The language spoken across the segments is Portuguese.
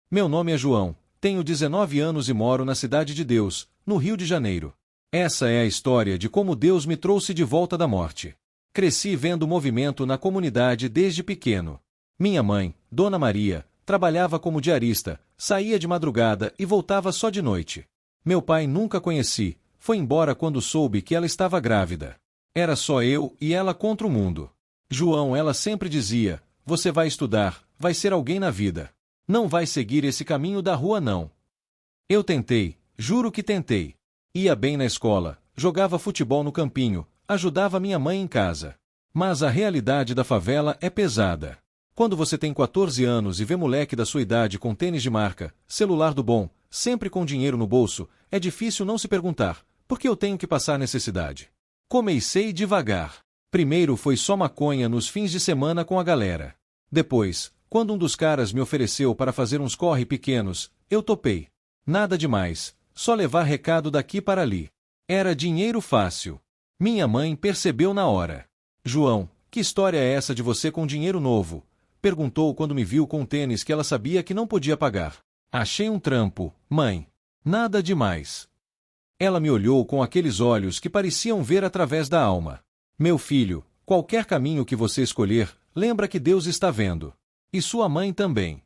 Meu nome é João, tenho 19 anos e moro na Cidade de Deus, no Rio de Janeiro. Essa é a história de como Deus me trouxe de volta da morte. Cresci vendo o movimento na comunidade desde pequeno. Minha mãe, Dona Maria, trabalhava como diarista, saía de madrugada e voltava só de noite. Meu pai nunca conheci, foi embora quando soube que ela estava grávida. Era só eu e ela contra o mundo. João, ela sempre dizia, você vai estudar, vai ser alguém na vida. Não vai seguir esse caminho da rua não. Eu tentei, juro que tentei. Ia bem na escola, jogava futebol no campinho, ajudava minha mãe em casa. Mas a realidade da favela é pesada. Quando você tem 14 anos e vê moleque da sua idade com tênis de marca, celular do bom, sempre com dinheiro no bolso, é difícil não se perguntar, por que eu tenho que passar necessidade? Comecei devagar. Primeiro foi só maconha nos fins de semana com a galera. Depois, quando um dos caras me ofereceu para fazer uns corre pequenos, eu topei. Nada demais, só levar recado daqui para ali. Era dinheiro fácil. Minha mãe percebeu na hora. João, que história é essa de você com dinheiro novo? Perguntou quando me viu com um tênis que ela sabia que não podia pagar. Achei um trampo, mãe. Nada demais. Ela me olhou com aqueles olhos que pareciam ver através da alma. Meu filho, qualquer caminho que você escolher, lembra que Deus está vendo. E sua mãe também.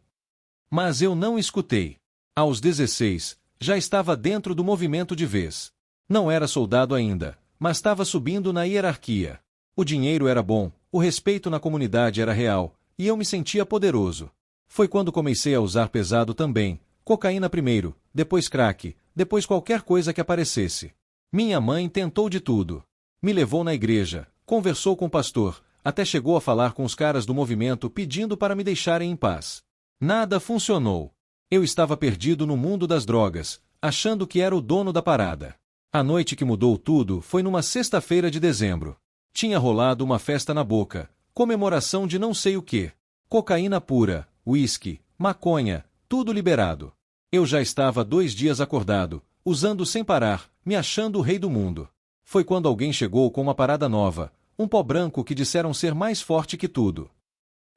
Mas eu não escutei. Aos 16, já estava dentro do movimento de vez. Não era soldado ainda, mas estava subindo na hierarquia. O dinheiro era bom, o respeito na comunidade era real, e eu me sentia poderoso. Foi quando comecei a usar pesado também, cocaína primeiro, depois crack, depois qualquer coisa que aparecesse. Minha mãe tentou de tudo. Me levou na igreja, conversou com o pastor, até chegou a falar com os caras do movimento pedindo para me deixarem em paz. Nada funcionou. Eu estava perdido no mundo das drogas, achando que era o dono da parada. A noite que mudou tudo foi numa sexta-feira de dezembro. Tinha rolado uma festa na Boca, comemoração de não sei o quê. Cocaína pura, uísque, maconha, tudo liberado. Eu já estava 2 dias acordado, usando sem parar, me achando o rei do mundo. Foi quando alguém chegou com uma parada nova, um pó branco que disseram ser mais forte que tudo.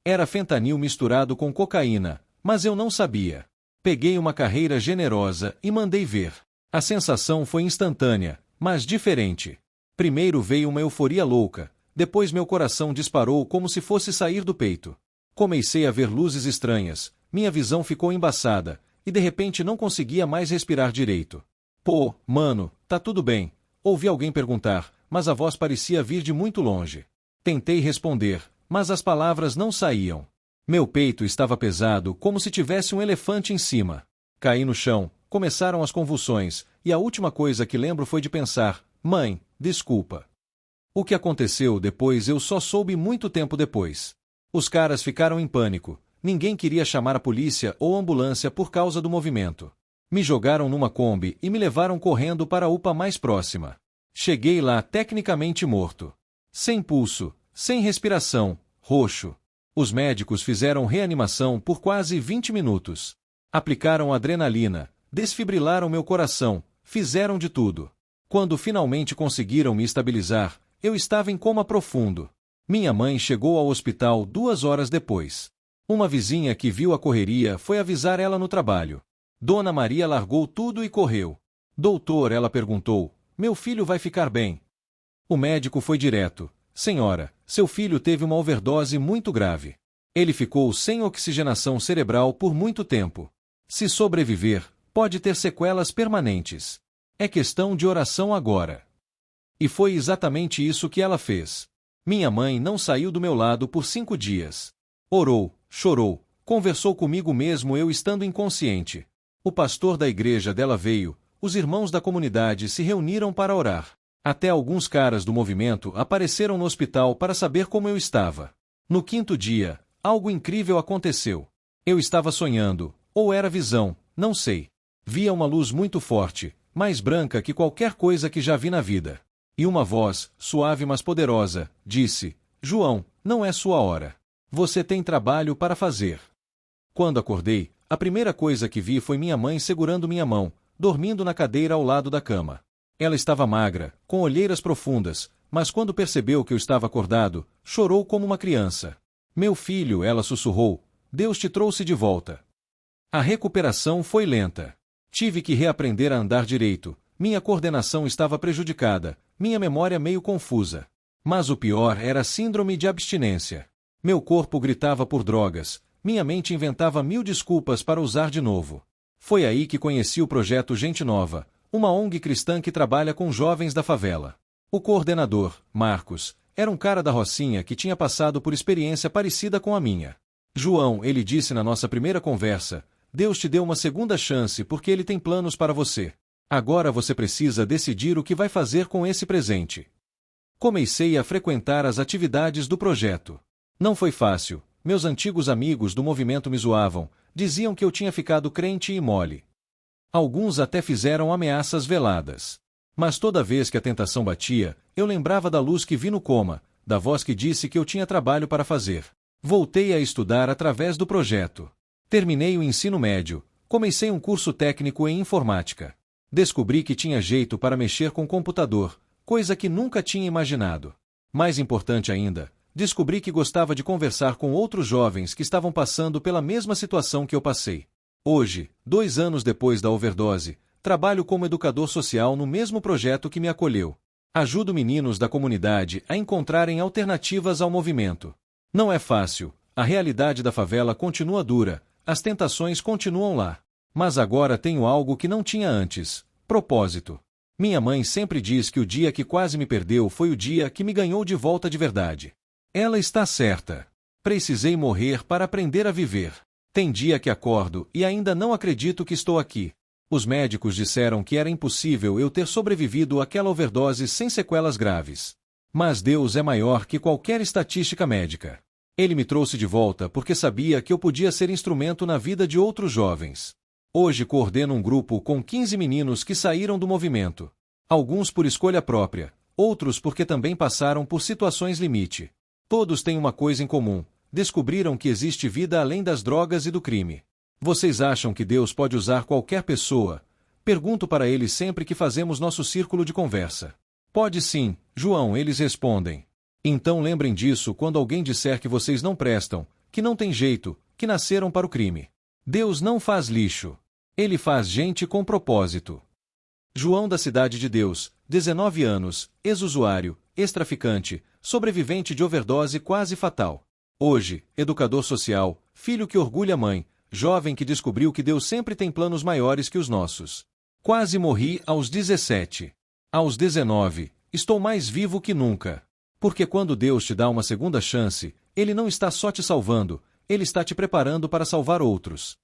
Era fentanil misturado com cocaína, mas eu não sabia. Peguei uma carreira generosa e mandei ver. A sensação foi instantânea, mas diferente. Primeiro veio uma euforia louca, depois meu coração disparou como se fosse sair do peito. Comecei a ver luzes estranhas, minha visão ficou embaçada, e de repente não conseguia mais respirar direito. Pô, mano, tá tudo bem? Ouvi alguém perguntar, mas a voz parecia vir de muito longe. Tentei responder, mas as palavras não saíam. Meu peito estava pesado como se tivesse um elefante em cima. Caí no chão, começaram as convulsões, e a última coisa que lembro foi de pensar, mãe, desculpa. O que aconteceu depois eu só soube muito tempo depois. Os caras ficaram em pânico, ninguém queria chamar a polícia ou ambulância por causa do movimento. Me jogaram numa Kombi e me levaram correndo para a UPA mais próxima. Cheguei lá tecnicamente morto. Sem pulso, sem respiração, roxo. Os médicos fizeram reanimação por quase 20 minutos. Aplicaram adrenalina, desfibrilaram meu coração, fizeram de tudo. Quando finalmente conseguiram me estabilizar, eu estava em coma profundo. Minha mãe chegou ao hospital 2 horas depois. Uma vizinha que viu a correria foi avisar ela no trabalho. Dona Maria largou tudo e correu. Doutor, ela perguntou, meu filho vai ficar bem? O médico foi direto. Senhora, seu filho teve uma overdose muito grave. Ele ficou sem oxigenação cerebral por muito tempo. Se sobreviver, pode ter sequelas permanentes. É questão de oração agora. E foi exatamente isso que ela fez. Minha mãe não saiu do meu lado por 5 dias. Orou, chorou, conversou comigo mesmo eu estando inconsciente. O pastor da igreja dela veio, os irmãos da comunidade se reuniram para orar. Até alguns caras do movimento apareceram no hospital para saber como eu estava. No 5º dia, algo incrível aconteceu. Eu estava sonhando, ou era visão, não sei. Via uma luz muito forte, mais branca que qualquer coisa que já vi na vida. E uma voz, suave mas poderosa, disse, João, não é sua hora. Você tem trabalho para fazer. Quando acordei, a primeira coisa que vi foi minha mãe segurando minha mão, dormindo na cadeira ao lado da cama. Ela estava magra, com olheiras profundas, mas quando percebeu que eu estava acordado, chorou como uma criança. Meu filho, ela sussurrou, Deus te trouxe de volta. A recuperação foi lenta. Tive que reaprender a andar direito, minha coordenação estava prejudicada, minha memória meio confusa. Mas o pior era a síndrome de abstinência. Meu corpo gritava por drogas, minha mente inventava 1000 desculpas para usar de novo. Foi aí que conheci o projeto Gente Nova, uma ONG cristã que trabalha com jovens da favela. O coordenador, Marcos, era um cara da Rocinha que tinha passado por experiência parecida com a minha. João, ele disse na nossa primeira conversa, Deus te deu uma segunda chance porque Ele tem planos para você. Agora você precisa decidir o que vai fazer com esse presente. Comecei a frequentar as atividades do projeto. Não foi fácil, meus antigos amigos do movimento me zoavam, diziam que eu tinha ficado crente e mole. Alguns até fizeram ameaças veladas. Mas toda vez que a tentação batia, eu lembrava da luz que vi no coma, da voz que disse que eu tinha trabalho para fazer. Voltei a estudar através do projeto. Terminei o ensino médio, comecei um curso técnico em informática. Descobri que tinha jeito para mexer com computador, coisa que nunca tinha imaginado. Mais importante ainda, descobri que gostava de conversar com outros jovens que estavam passando pela mesma situação que eu passei. Hoje, 2 anos depois da overdose, trabalho como educador social no mesmo projeto que me acolheu. Ajudo meninos da comunidade a encontrarem alternativas ao movimento. Não é fácil, a realidade da favela continua dura, as tentações continuam lá. Mas agora tenho algo que não tinha antes: propósito. Minha mãe sempre diz que o dia que quase me perdeu foi o dia que me ganhou de volta de verdade. Ela está certa. Precisei morrer para aprender a viver. Tem dia que acordo e ainda não acredito que estou aqui. Os médicos disseram que era impossível eu ter sobrevivido àquela overdose sem sequelas graves. Mas Deus é maior que qualquer estatística médica. Ele me trouxe de volta porque sabia que eu podia ser instrumento na vida de outros jovens. Hoje coordeno um grupo com 15 meninos que saíram do movimento. Alguns por escolha própria, outros porque também passaram por situações limite. Todos têm uma coisa em comum: descobriram que existe vida além das drogas e do crime. Vocês acham que Deus pode usar qualquer pessoa? Pergunto para eles sempre que fazemos nosso círculo de conversa. Pode sim, João, eles respondem. Então lembrem disso quando alguém disser que vocês não prestam, que não tem jeito, que nasceram para o crime. Deus não faz lixo. Ele faz gente com propósito. João da Cidade de Deus, 19 anos, ex-usuário, ex-traficante, sobrevivente de overdose quase fatal. Hoje, educador social, filho que orgulha a mãe, jovem que descobriu que Deus sempre tem planos maiores que os nossos. Quase morri aos 17. Aos 19, estou mais vivo que nunca. Porque quando Deus te dá uma segunda chance, Ele não está só te salvando, Ele está te preparando para salvar outros.